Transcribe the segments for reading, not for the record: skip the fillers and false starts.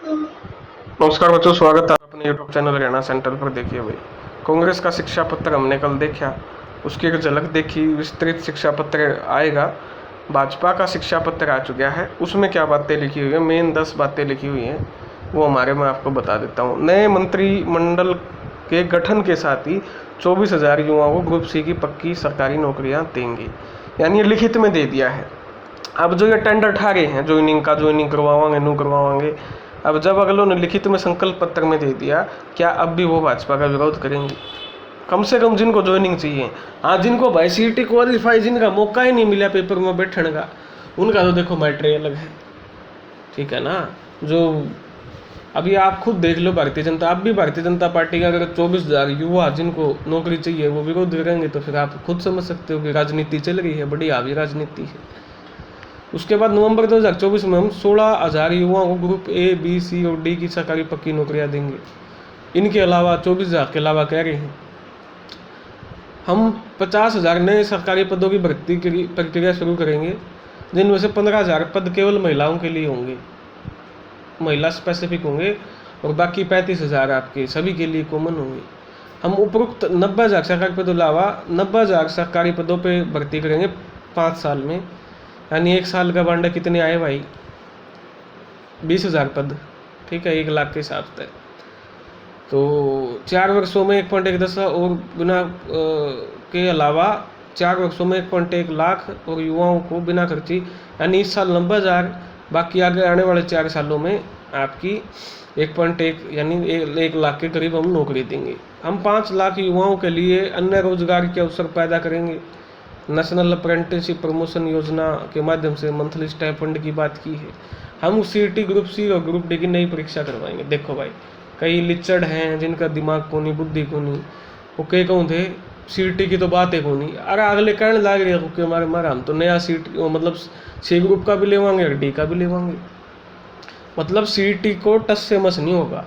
नमस्कार बच्चों, स्वागत है अपने यूट्यूब चैनल हरियाणा सेंटर पर। देखिए भाई, कांग्रेस का शिक्षा पत्र हमने कल देखा, उसकी एक झलक देखी। विस्तृत शिक्षा पत्र आएगा। भाजपा का शिक्षा पत्र आ चुका है, उसमें क्या बातें लिखी हुई है, मेन 10 बातें लिखी हुई हैं, वो हमारे मैं आपको बता देता हूँ। नए मंत्रिमंडल के गठन के साथ ही 24,000 युवाओं को ग्रुप सी की पक्की सरकारी नौकरियाँ देंगी, यानी ये लिखित में दे दिया है। अब जो ये टेंडर ठा रहे हैं ज्वाइनिंग करवावांगे, नू करवावांगे, अब जब अगलों ने लिखित में संकल्प पत्र में दे दिया, क्या अब भी वो भाजपा का विरोध करेंगे? कम से कम जिनको ज्वाइनिंग चाहिए, हाँ, जिनको भाई सीटी क्वालिफाई, जिनका मौका ही नहीं मिला पेपर में बैठने का, उनका तो देखो मैटर अलग है, ठीक है ना। जो अभी आप खुद देख लो, भारतीय जनता, अब भी भारतीय जनता पार्टी का अगर 24,000 युवा जिनको नौकरी चाहिए वो विरोध करेंगे, तो फिर आप खुद समझ सकते हो कि राजनीति चल रही है, बड़ी हावी राजनीति है। उसके बाद नवंबर 2024 में हम 16,000 युवाओं को ग्रुप ए, बी, सी और डी की सरकारी पक्की नौकरियां देंगे। इनके अलावा 24,000 के अलावा कह रहे हैं हम 50,000 नए सरकारी पदों की भर्ती की प्रक्रिया शुरू करेंगे, जिनमें से 15,000 पद केवल महिलाओं के लिए होंगे, महिला स्पेसिफिक होंगे, और बाकी 35,000 आपके सभी के लिए कॉमन होंगे। हम उपरोक्त 90,000 सरकारी पदों के अलावा 90,000 सरकारी पदों पर भर्ती करेंगे 5 साल में, यानी 1 साल का बांडा कितने आए भाई? 20,000 पद, ठीक है, 1 लाख के हिसाब से। तो 4 वर्षों में 1.1 और बिना के अलावा 4 वर्षों में 1.1 लाख और युवाओं को बिना खर्ची, यानी इस साल 90,000, बाकी आगे आने वाले 4 सालों में आपकी 1.1 यानी 1 लाख के करीब हम नौकरी देंगे। हम 5 लाख युवाओं के लिए अन्य रोजगार के अवसर पैदा करेंगे। नेशनल अप्रेंटिसशिप प्रमोशन योजना के माध्यम से मंथली स्टाइपेंड की बात की है। हम सीटी ग्रुप सी और ग्रुप डी की नई परीक्षा करवाएंगे। देखो भाई, कई लिचड़ हैं जिनका दिमाग को नहीं, बुद्धि को नहीं, वो कह कहूँ थे सीटी की तो बात है को नहीं, अरे अगले कहने लग रहे कि हमारे हम तो नया सीटी मतलब सी ग्रुप का भी लेवांगे और डी का भी लेवांगे, मतलब सीटी को टस से मस नहीं होगा।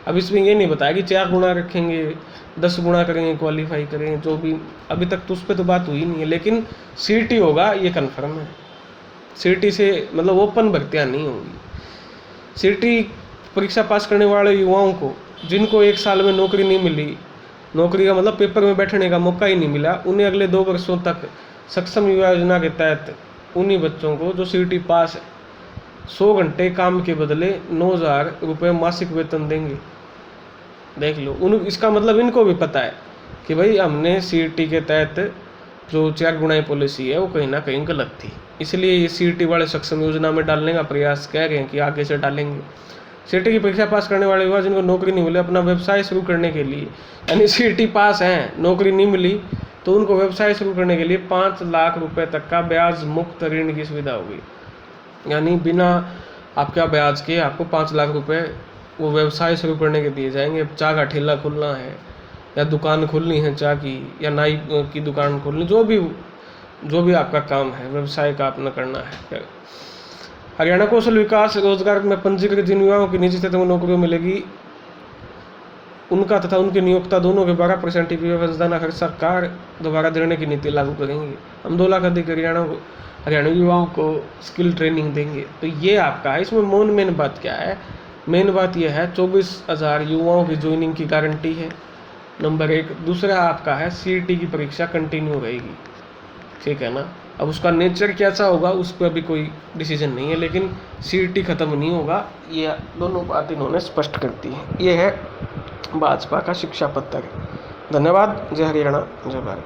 अब इसमें ये नहीं बताया कि 4 गुना रखेंगे, 10 गुना करेंगे, क्वालिफाई करेंगे, जो भी अभी तक तो उस पर तो बात हुई नहीं है, लेकिन सीटी होगा ये कन्फर्म है। सीटी से मतलब ओपन भर्तियाँ नहीं होंगी। सीटी परीक्षा पास करने वाले युवाओं को, जिनको 1 साल में नौकरी नहीं मिली, नौकरी का मतलब पेपर में बैठने का मौका ही नहीं मिला, उन्हें अगले 2 वर्षों तक सक्षम युवा योजना के तहत उन्हीं बच्चों को जो सीटी पास 100 घंटे काम के बदले 9,000 रुपये मासिक वेतन देंगे। देख लो, इसका मतलब इनको भी पता है कि भाई हमने सीटी के तहत जो 4 गुणाएं पॉलिसी है वो कहीं ना कहीं गलत थी, इसलिए ये सीटी वाले सक्षम योजना में डालने का प्रयास कह रहे हैं कि आगे से डालेंगे। सीटी की परीक्षा पास करने वाले युवा जिनको नौकरी नहीं मिली, अपना व्यवसाय शुरू करने के लिए, यानी सीटी पास हैं, नौकरी नहीं मिली, तो उनको व्यवसाय शुरू करने के लिए 5 लाख रुपए तक का ब्याज मुक्त ऋण की सुविधा होगी, यानी बिना आपका ब्याज के आपको 5 लाख रुपए वो व्यवसाय शुरू करने के दिए जाएंगे। चाय का ठेला खोलना है, या दुकान खोलनी है चाय की, या नाई की दुकान खोलनी, जो भी आपका काम है, व्यवसाय का अपना करना है। हरियाणा कौशल विकास रोजगार में पंजीकृत जिन युवाओं की निजी क्षेत्र में नौकरी मिलेगी, उनका तथा उनके नियोक्ता दोनों के 12% व्यवस्था हर सरकार दोबारा देने की नीति लागू करेंगे। हम 2 लाख अधिक हरियाणा युवाओं को स्किल ट्रेनिंग देंगे। तो ये आपका है। इसमें मेन बात क्या है? मेन बात यह है 24,000 युवाओं की ज्वाइनिंग की गारंटी है, नंबर 1। दूसरा आपका है सीटी की परीक्षा कंटिन्यू रहेगी, ठीक है ना। अब उसका नेचर कैसा होगा उस पर अभी कोई डिसीजन नहीं है, लेकिन सीटी खत्म नहीं होगा, ये दोनों बात इन्होंने स्पष्ट करती है। ये है भाजपा का शिक्षा पत्र। धन्यवाद। जय हरियाणा, जय भारत।